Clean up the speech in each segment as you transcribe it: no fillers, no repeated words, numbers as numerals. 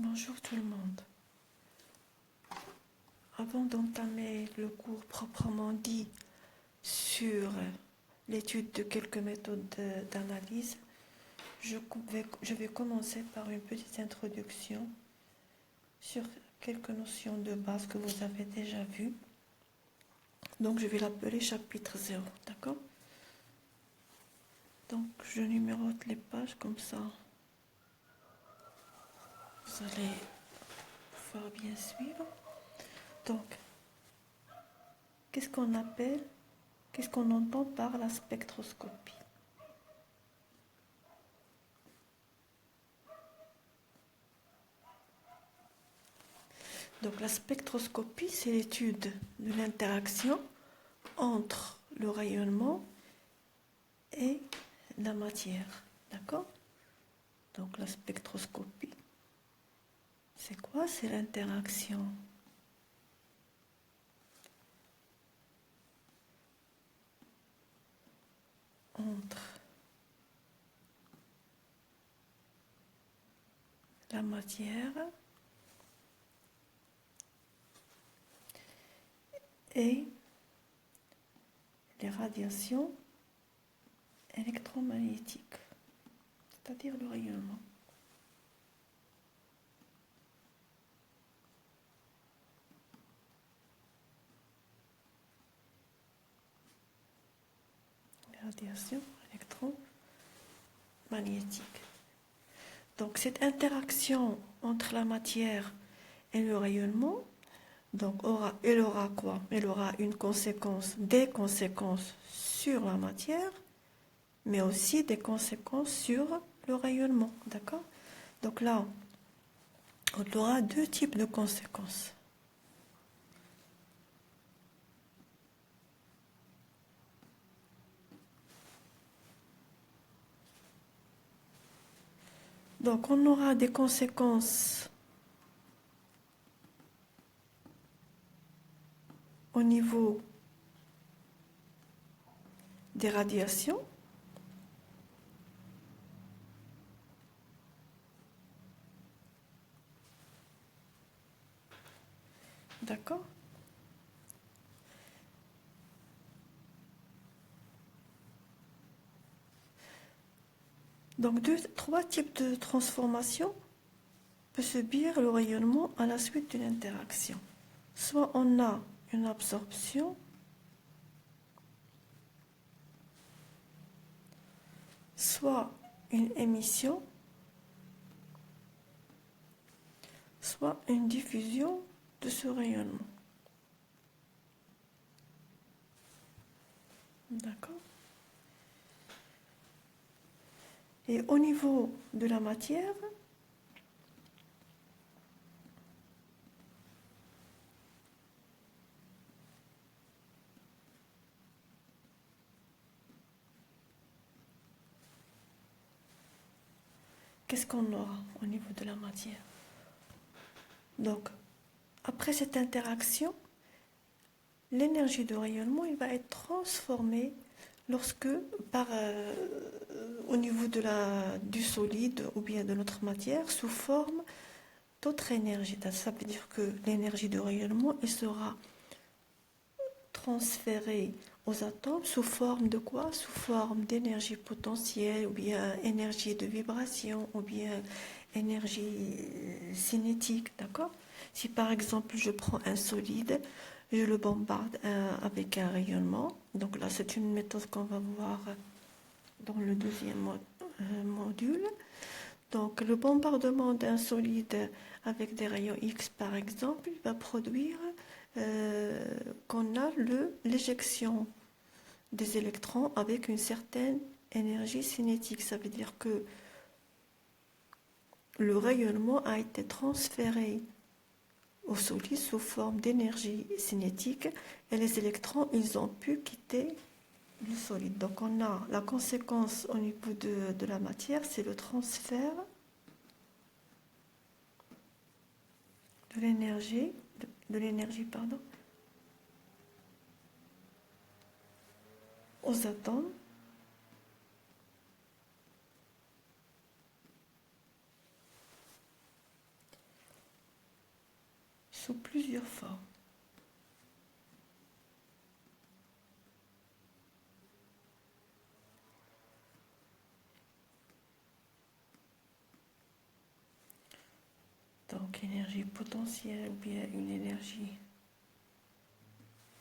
Bonjour tout le monde. Avant d'entamer le cours proprement dit sur l'étude de quelques méthodes d'analyse, je vais commencer par une petite introduction sur quelques notions de base que vous avez déjà vues. Donc je vais l'appeler chapitre 0, d'accord? Donc je numérote les pages comme ça. Vous allez pouvoir bien suivre. Donc, qu'est-ce qu'on entend par la spectroscopie? Donc la spectroscopie, c'est l'étude de l'interaction entre le rayonnement et la matière. D'accord? Donc la spectroscopie, c'est quoi? C'est l'interaction entre la matière et les radiations électromagnétiques, c'est-à-dire le rayonnement. Les radiations électromagnétiques. Donc cette interaction entre la matière et le rayonnement, donc elle aura quoi? Elle aura des conséquences sur la matière, mais aussi des conséquences sur le rayonnement, d'accord? Donc là, on aura deux types de conséquences. Donc on aura des conséquences au niveau des radiations, d'accord? Donc trois types de transformations peut subir le rayonnement à la suite d'une interaction. Soit on a une absorption, soit une émission, soit une diffusion de ce rayonnement. D'accord? Et au niveau de la matière, qu'est-ce qu'on aura au niveau de la matière? Donc, après cette interaction, l'énergie de rayonnement il va être transformée au niveau du solide ou bien de notre matière sous forme d'autres énergies. Ça veut dire que l'énergie de rayonnement elle sera transférée aux atomes sous forme de quoi? Sous forme d'énergie potentielle ou bien énergie de vibration ou bien énergie cinétique, d'accord? Si par exemple je prends un solide, je le bombarde avec un rayonnement, donc là c'est une méthode qu'on va voir dans le deuxième module. Donc le bombardement d'un solide avec des rayons X par exemple, il va produire qu'on a l'éjection des électrons avec une certaine énergie cinétique. Ça veut dire que le rayonnement a été transféré au solide sous forme d'énergie cinétique et les électrons, ils ont pu quitter le solide. Donc on a la conséquence au niveau de la matière, c'est le transfert de l'énergie, aux atomes sous plusieurs formes. Donc, énergie potentielle ou bien une énergie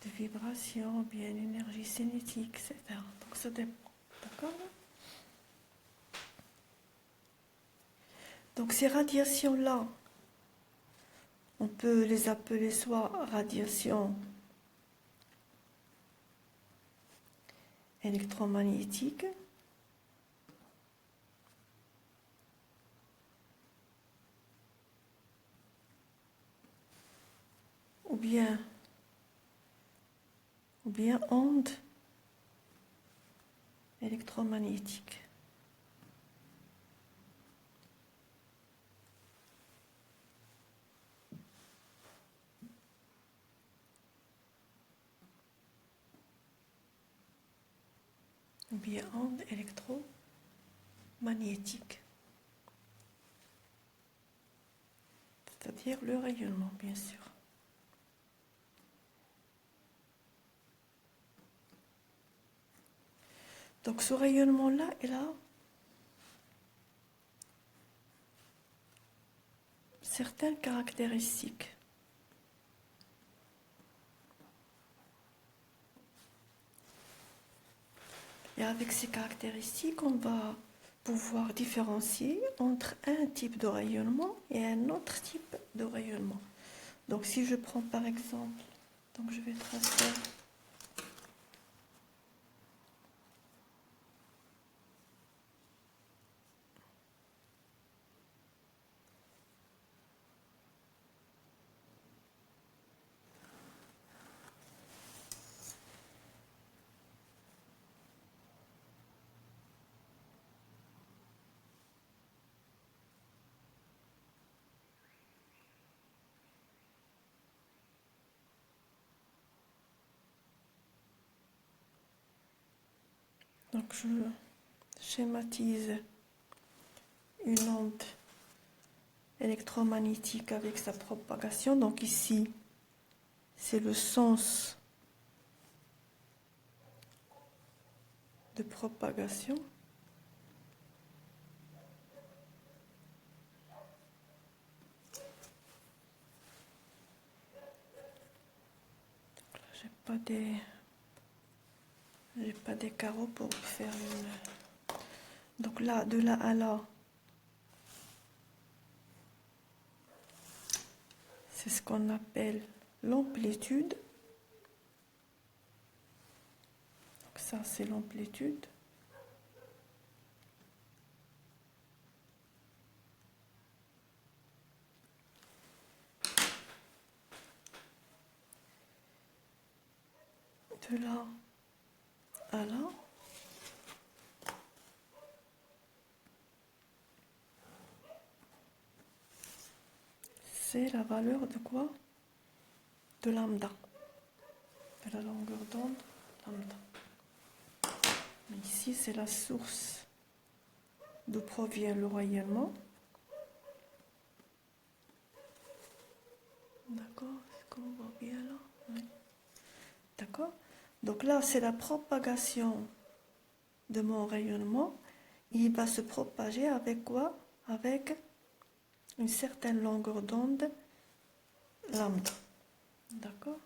de vibration ou bien une énergie cinétique, etc. Donc, ça dépend. D'accord? Donc, ces radiations-là, on peut les appeler soit radiations électromagnétiques, ou bien ondes électromagnétiques. Ou bien ondes électromagnétiques. C'est-à-dire le rayonnement, bien sûr. Donc ce rayonnement-là est là. Certaines caractéristiques. Et avec ces caractéristiques, on va pouvoir différencier entre un type de rayonnement et un autre type de rayonnement. Donc si je prends par exemple, donc je vais tracer donc je schématise une onde électromagnétique avec sa propagation. Donc ici, c'est le sens de propagation. J'ai pas des carreaux pour faire une. Donc là, de là à là, c'est ce qu'on appelle l'amplitude. Donc ça, c'est l'amplitude. De là à là, c'est la valeur de quoi? De lambda, de la longueur d'onde lambda. Mais ici, c'est la source d'où provient le rayonnement. D'accord? Est-ce qu'on voit bien là? Oui. D'accord? Donc là, c'est la propagation de mon rayonnement. Il va se propager avec quoi? Avec une certaine longueur d'onde lambda. D'accord?